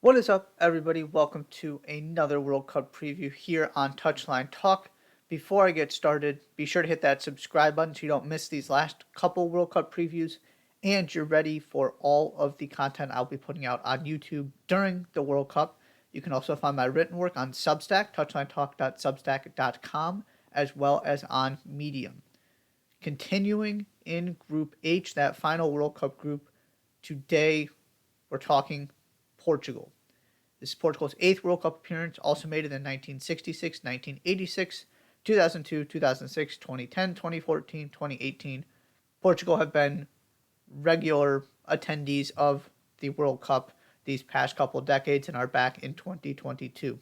What is up, everybody? Welcome to another World Cup preview here on Touchline Talk. Before I get started, be sure to hit that subscribe button so you don't miss these last couple World Cup previews and you're ready for all of the content I'll be putting out on YouTube during the World Cup. You can also find my written work on Substack, touchlinetalk.substack.com, as well as on Medium. Continuing in Group H, that final World Cup group, today we're talking Portugal. This is Portugal's eighth World Cup appearance, also made it in 1966, 1986, 2002, 2006, 2010, 2014, 2018. Portugal have been regular attendees of the World Cup these past couple decades and are back in 2022.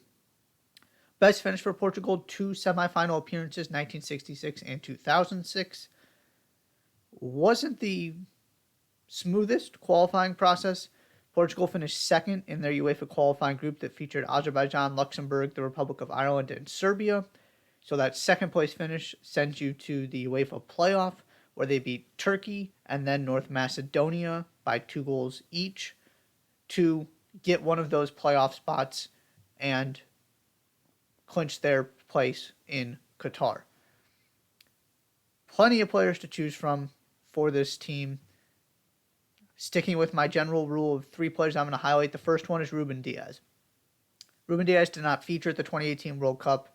Best finish for Portugal, two semifinal appearances, 1966 and 2006. Wasn't the smoothest qualifying process. Portugal finished second in their UEFA qualifying group that featured Azerbaijan, Luxembourg, the Republic of Ireland, and Serbia. So that second place finish sends you to the UEFA playoff, where they beat Turkey and then North Macedonia by 2 goals each to get one of those playoff spots and clinch their place in Qatar. Plenty of players to choose from for this team. Sticking with my general rule of 3 players I'm going to highlight, the first one is Ruben Diaz. Ruben Diaz did not feature at the 2018 World Cup,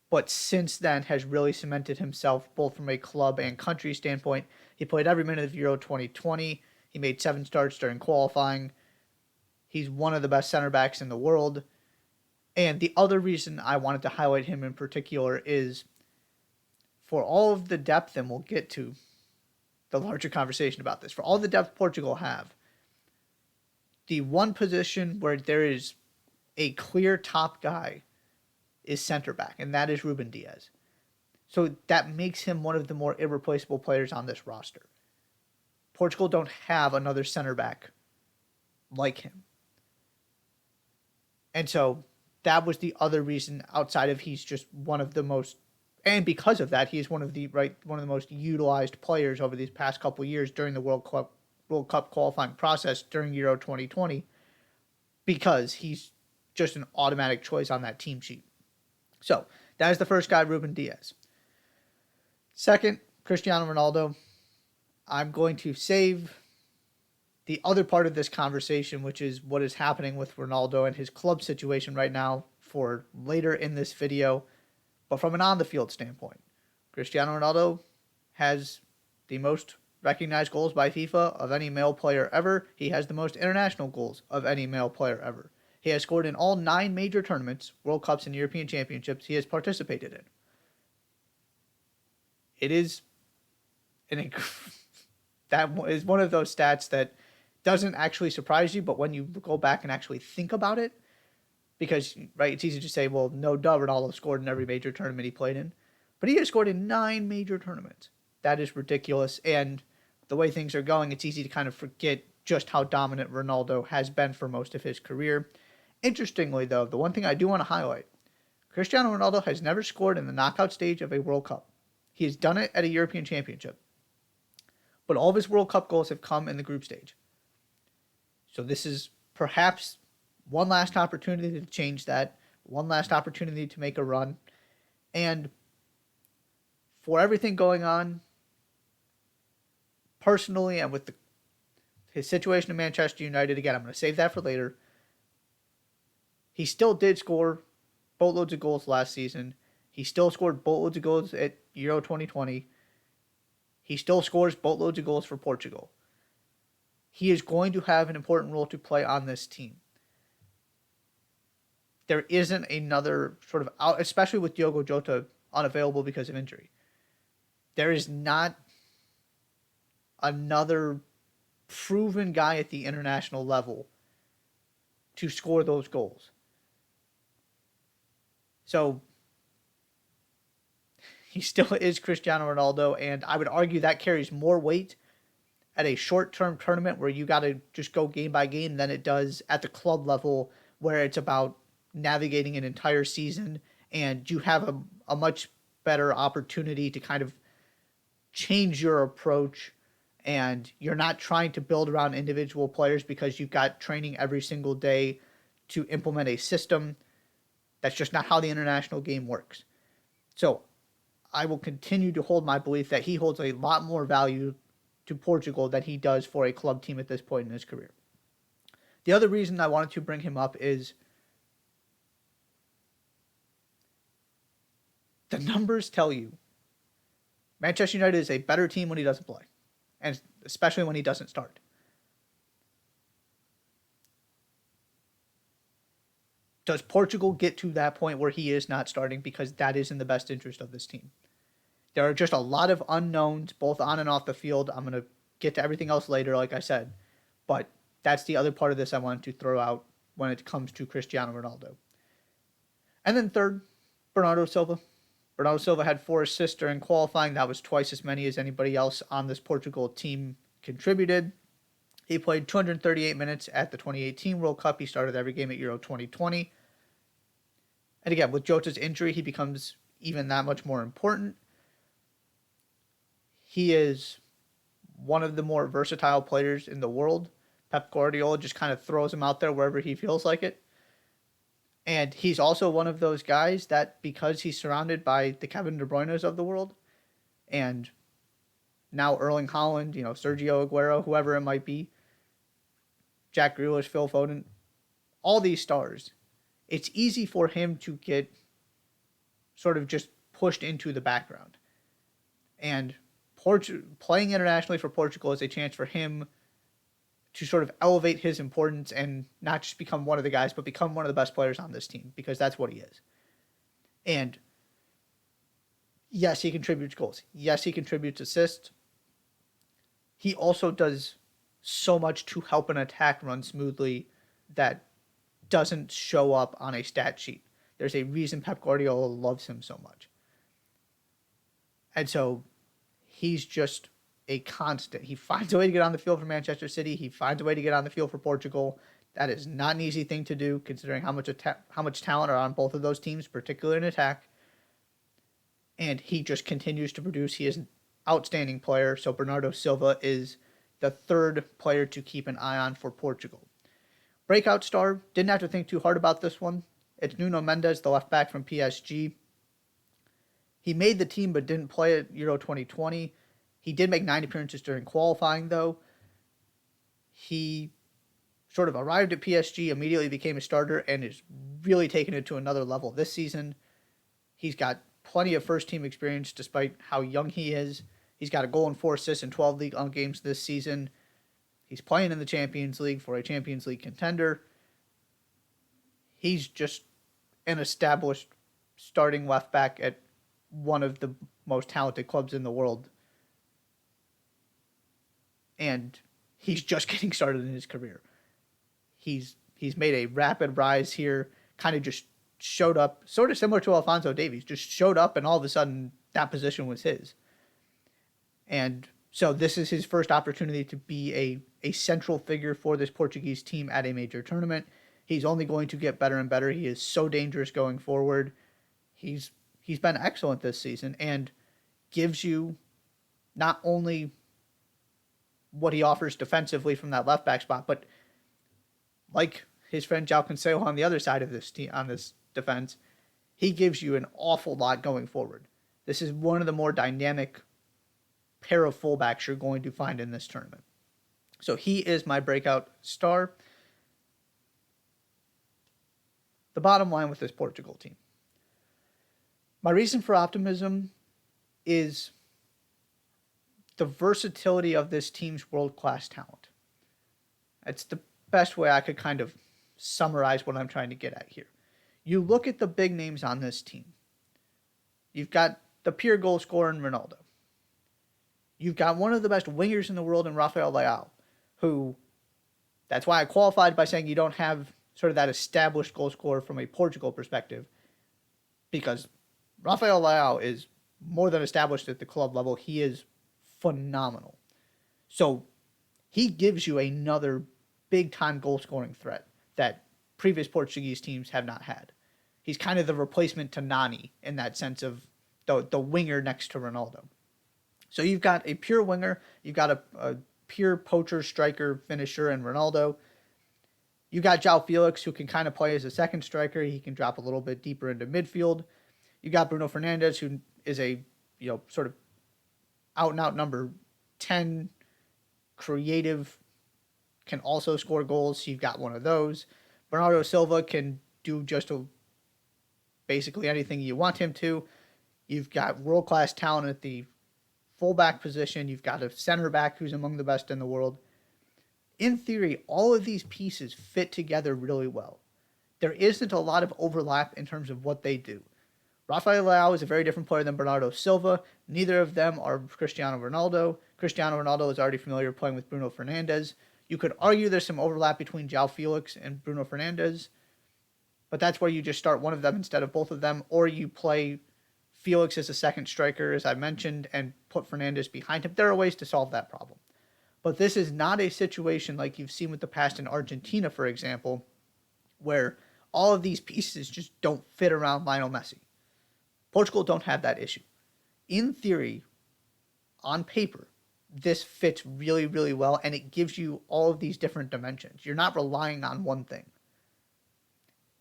but since then has really cemented himself both from a club and country standpoint. He played every minute of Euro 2020. He made 7 starts during qualifying. He's one of the best center backs in the world. And the other reason I wanted to highlight him in particular is for all of the depth, and we'll get to the larger conversation about this. For all the depth Portugal have, the one position where there is a clear top guy is center back, and that is Ruben Diaz. So that makes him one of the more irreplaceable players on this roster. Portugal don't have another center back like him. And so that was the other reason, outside of he's just one of the most, and because of that, he is one of the most utilized players over these past couple of years during the World Cup qualifying process during Euro 2020, because he's just an automatic choice on that team sheet. So that is the first guy, Ruben Diaz. Second, Cristiano Ronaldo. I'm going to save the other part of this conversation, which is what is happening with Ronaldo and his club situation right now, for later in this video. But from an on-the-field standpoint, Cristiano Ronaldo has the most recognized goals by FIFA of any male player ever. He has the most international goals of any male player ever. He has scored in all 9 major tournaments, World Cups and European Championships, he has participated in. It is that is one of those stats that doesn't actually surprise you, but when you go back and actually think about it, because, right, it's easy to say, well, no duh, Ronaldo scored in every major tournament he played in. But he has scored in 9 major tournaments. That is ridiculous. And the way things are going, it's easy to kind of forget just how dominant Ronaldo has been for most of his career. Interestingly, though, the one thing I do want to highlight, Cristiano Ronaldo has never scored in the knockout stage of a World Cup. He has done it at a European Championship. But all of his World Cup goals have come in the group stage. So this is perhaps one last opportunity to change that, one last opportunity to make a run. And for everything going on personally and with his situation in Manchester United, again, I'm going to save that for later. He still did score boatloads of goals last season. He still scored boatloads of goals at Euro 2020. He still scores boatloads of goals for Portugal. He is going to have an important role to play on this team. There isn't another sort of out, especially with Diogo Jota unavailable because of injury. There is not another proven guy at the international level to score those goals. So he still is Cristiano Ronaldo, and I would argue that carries more weight at a short-term tournament where you got to just go game by game than it does at the club level, where it's about navigating an entire season and you have a much better opportunity to kind of change your approach and you're not trying to build around individual players because you've got training every single day to implement a system. That's just not how the international game works. So I will continue to hold my belief that he holds a lot more value to Portugal than he does for a club team at this point in his career. The other reason I wanted to bring him up is the numbers tell you Manchester United is a better team when he doesn't play, and especially when he doesn't start. Does Portugal get to that point where he is not starting because that is in the best interest of this team? There are just a lot of unknowns, both on and off the field. I'm going to get to everything else later, like I said. But that's the other part of this I wanted to throw out when it comes to Cristiano Ronaldo. And then third, Bernardo Silva. Bernardo Silva had 4 assists during qualifying. That was twice as many as anybody else on this Portugal team contributed. He played 238 minutes at the 2018 World Cup. He started every game at Euro 2020. And again, with Jota's injury, he becomes even that much more important. He is one of the more versatile players in the world. Pep Guardiola just kind of throws him out there wherever he feels like it. And he's also one of those guys that, because he's surrounded by the Kevin De Bruynes of the world, and now Erling Haaland, Sergio Aguero, whoever it might be, Jack Grealish, Phil Foden, all these stars, it's easy for him to get sort of just pushed into the background. And playing internationally for Portugal is a chance for him to sort of elevate his importance and not just become one of the guys, but become one of the best players on this team, because that's what he is. And yes, he contributes goals. Yes, he contributes assists. He also does so much to help an attack run smoothly that doesn't show up on a stat sheet. There's a reason Pep Guardiola loves him so much. And so he's just a constant. He finds a way to get on the field for Manchester City. He finds a way to get on the field for Portugal. That is not an easy thing to do, considering how much talent are on both of those teams, particularly in attack. And he just continues to produce. He is an outstanding player. So Bernardo Silva is the third player to keep an eye on for Portugal. Breakout star, didn't have to think too hard about this one. It's Nuno Mendes, the left back from PSG. He made the team but didn't play at Euro 2020. He did make 9 appearances during qualifying, though. He sort of arrived at PSG, immediately became a starter, and is really taking it to another level this season. He's got plenty of first-team experience despite how young he is. He's got a goal and 4 assists in 12 league games this season. He's playing in the Champions League for a Champions League contender. He's just an established starting left back at one of the most talented clubs in the world. And he's just getting started in his career. He's made a rapid rise here, kind of just showed up, sort of similar to Alphonso Davies, just showed up and all of a sudden that position was his. And so this is his first opportunity to be a central figure for this Portuguese team at a major tournament. He's only going to get better and better. He is so dangerous going forward. He's been excellent this season and gives you not only what he offers defensively from that left back spot, but like his friend João Cancelo on the other side of this team, on this defense, he gives you an awful lot going forward. This is one of the more dynamic pair of fullbacks you're going to find in this tournament. So he is my breakout star. The bottom line with this Portugal team. My reason for optimism is the versatility of this team's world-class talent. It's the best way I could kind of summarize what I'm trying to get at here. You look at the big names on this team. You've got the pure goal scorer in Ronaldo. You've got one of the best wingers in the world in Rafael Leao, who, that's why I qualified by saying you don't have sort of that established goal scorer from a Portugal perspective, because Rafael Leao is more than established at the club level. He is phenomenal. So he gives you another big-time goal-scoring threat that previous Portuguese teams have not had. He's kind of the replacement to Nani in that sense of the winger next to Ronaldo. So you've got a pure winger, you've got a pure poacher, striker, finisher, and Ronaldo. You got João Felix, who can kind of play as a second striker. He can drop a little bit deeper into midfield. You got Bruno Fernandes, who is a sort of out and out number 10, creative, can also score goals. So you've got one of those. Bernardo Silva can do basically anything you want him to. You've got world class talent at the fullback position. You've got a center back who's among the best in the world. In theory, all of these pieces fit together really well. There isn't a lot of overlap in terms of what they do. Rafael Leao is a very different player than Bernardo Silva. Neither of them are Cristiano Ronaldo. Cristiano Ronaldo is already familiar playing with Bruno Fernandes. You could argue there's some overlap between João Felix and Bruno Fernandes, but that's where you just start one of them instead of both of them, or you play Felix as a second striker, as I mentioned, and put Fernandes behind him. There are ways to solve that problem. But this is not a situation like you've seen with the past in Argentina, for example, where all of these pieces just don't fit around Lionel Messi. Portugal don't have that issue. In theory, on paper, this fits really, really well, and it gives you all of these different dimensions. You're not relying on one thing.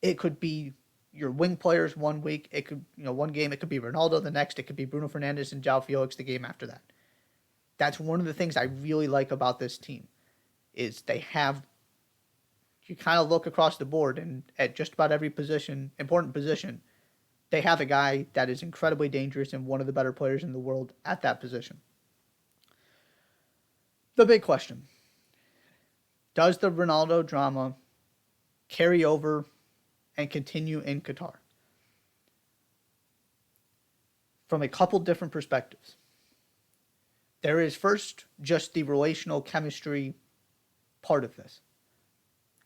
It could be your wing players one week. It could, one game, it could be Ronaldo the next. It could be Bruno Fernandes and João Felix the game after that. That's one of the things I really like about this team is you kind of look across the board and at just about every important position, they have a guy that is incredibly dangerous and one of the better players in the world at that position. The big question, does the Ronaldo drama carry over and continue in Qatar? From a couple different perspectives. There is first just the relational chemistry part of this.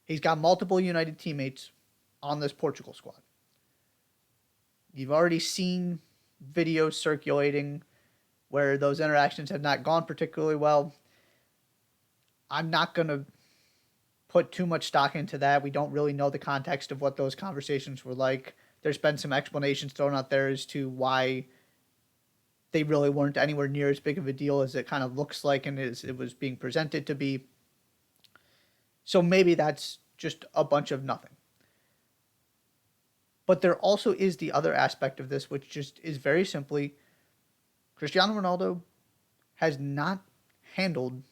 He's got multiple United teammates on this Portugal squad. You've already seen videos circulating where those interactions have not gone particularly well. I'm not going to put too much stock into that. We don't really know the context of what those conversations were like. There's been some explanations thrown out there as to why they really weren't anywhere near as big of a deal as it kind of looks like and as it was being presented to be. So maybe that's just a bunch of nothing. But there also is the other aspect of this, which just is very simply Cristiano Ronaldo has not handled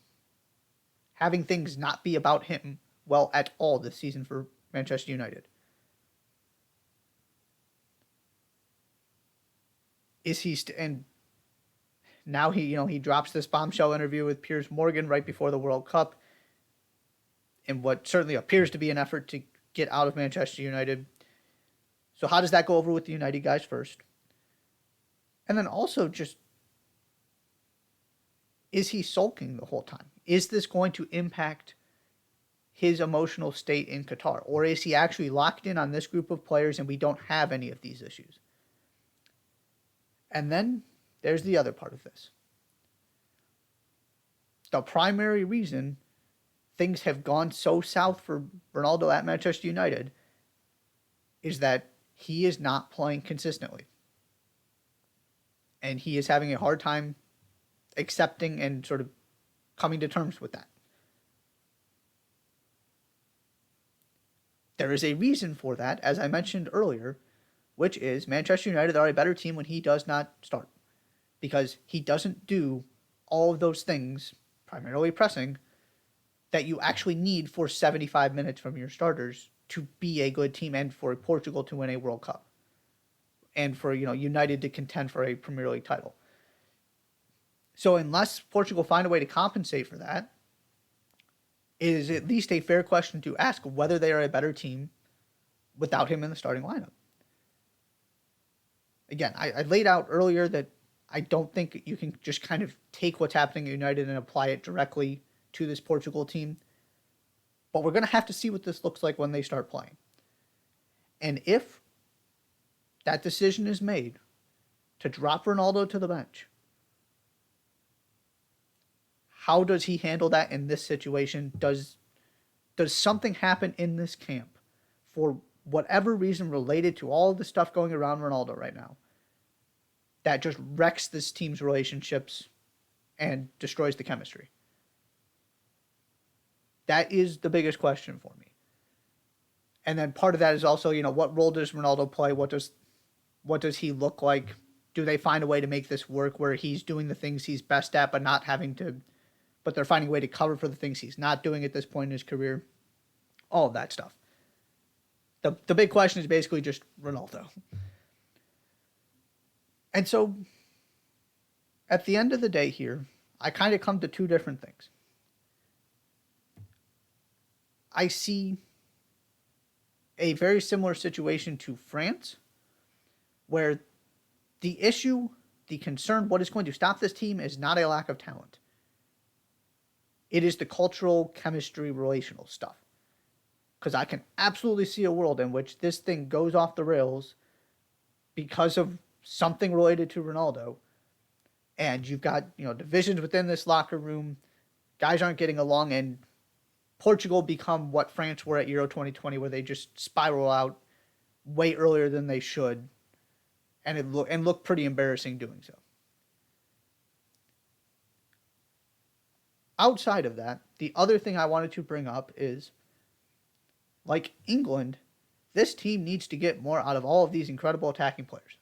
having things not be about him well at all this season for Manchester United. And now he drops this bombshell interview with Piers Morgan right before the World Cup in what certainly appears to be an effort to get out of Manchester United. So how does that go over with the United guys first? And then also just, is he sulking the whole time? Is this going to impact his emotional state in Qatar? Or is he actually locked in on this group of players and we don't have any of these issues? And then there's the other part of this. The primary reason things have gone so south for Ronaldo at Manchester United is that he is not playing consistently. And he is having a hard time accepting and sort of coming to terms with that. There is a reason for that, as I mentioned earlier, which is Manchester United are a better team when he does not start. Because he doesn't do all of those things, primarily pressing, that you actually need for 75 minutes from your starters to be a good team and for Portugal to win a World Cup. And for United to contend for a Premier League title. So unless Portugal find a way to compensate for that, it is at least a fair question to ask whether they are a better team without him in the starting lineup. Again, I laid out earlier that I don't think you can just kind of take what's happening at United and apply it directly to this Portugal team. But we're going to have to see what this looks like when they start playing. And if that decision is made to drop Ronaldo to the bench, how does he handle that in this situation? Does something happen in this camp for whatever reason related to all of the stuff going around Ronaldo right now that just wrecks this team's relationships and destroys the chemistry? That is the biggest question for me. And then part of that is also, what role does Ronaldo play? What does he look like? Do they find a way to make this work where he's doing the things he's best at, but they're finding a way to cover for the things he's not doing at this point in his career? All of that stuff. The big question is basically just Ronaldo. And so, at the end of the day here, I kind of come to two different things. I see a very similar situation to France, where the issue, the concern, what is going to stop this team is not a lack of talent. It is the cultural, chemistry, relational stuff. Because I can absolutely see a world in which this thing goes off the rails because of something related to Ronaldo. And you've got, divisions within this locker room. Guys aren't getting along, and Portugal become what France were at Euro 2020, where they just spiral out way earlier than they should, and look pretty embarrassing doing so. Outside of that, the other thing I wanted to bring up is, like England, this team needs to get more out of all of these incredible attacking players.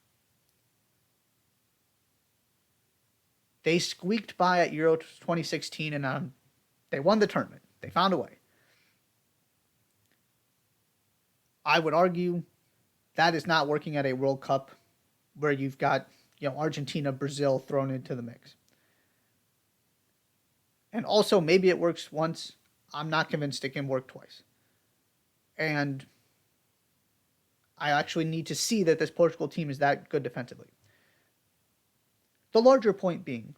They squeaked by at Euro 2016, and they won the tournament. They found a way. I would argue that is not working at a World Cup where you've got, Argentina, Brazil thrown into the mix. And also, maybe it works once. I'm not convinced it can work twice. And I actually need to see that this Portugal team is that good defensively. The larger point being,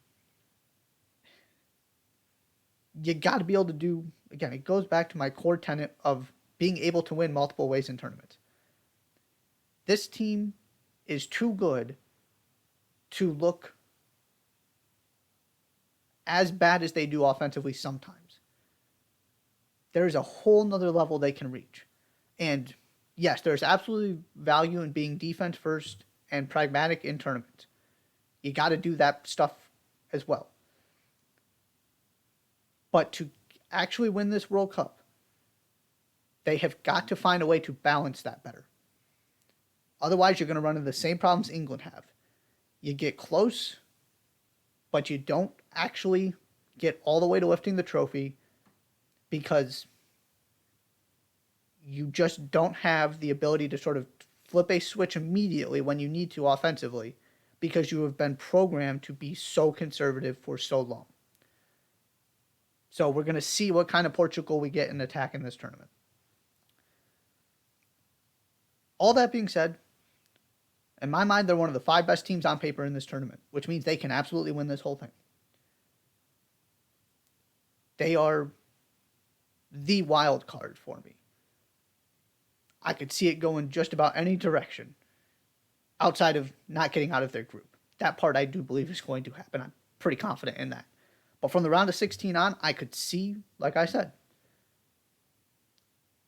you got to be able to do, again, it goes back to my core tenet of being able to win multiple ways in tournaments. This team is too good to look as bad as they do offensively sometimes. There is a whole nother level they can reach. And yes, there's absolutely value in being defense first and pragmatic in tournaments. You got to do that stuff as well. But to actually win this World Cup, they have got to find a way to balance that better. Otherwise, you're going to run into the same problems England have. You get close, but you don't actually get all the way to lifting the trophy because you just don't have the ability to sort of flip a switch immediately when you need to offensively because you have been programmed to be so conservative for so long. So we're going to see what kind of Portugal we get in attack in this tournament. All that being said, in my mind, they're one of the 5 best teams on paper in this tournament, which means they can absolutely win this whole thing. They are the wild card for me. I could see it going just about any direction outside of not getting out of their group. That part I do believe is going to happen. I'm pretty confident in that. But from the round of 16 on, I could see, like I said,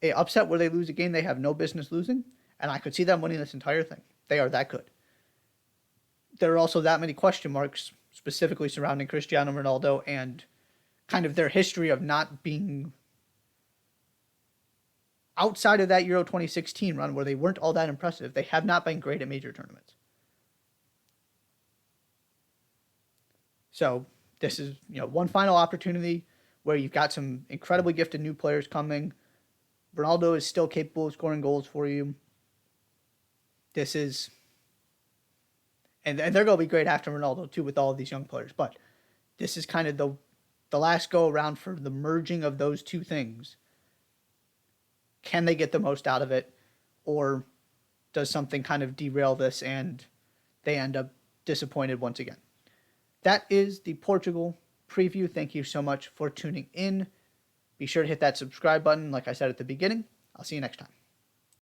an upset where they lose a game they have no business losing, and I could see them winning this entire thing. They are that good. There are also that many question marks, specifically surrounding Cristiano Ronaldo and kind of their history of not being outside of that Euro 2016 run where they weren't all that impressive. They have not been great at major tournaments. So this is, one final opportunity where you've got some incredibly gifted new players coming. Ronaldo is still capable of scoring goals for you. This is, and they're going to be great after Ronaldo too with all of these young players. But this is kind of the last go around for the merging of those two things. Can they get the most out of it, or does something kind of derail this and they end up disappointed once again? That is the Portugal preview. Thank you so much for tuning in. Be sure to hit that subscribe button, like I said at the beginning. I'll see you next time.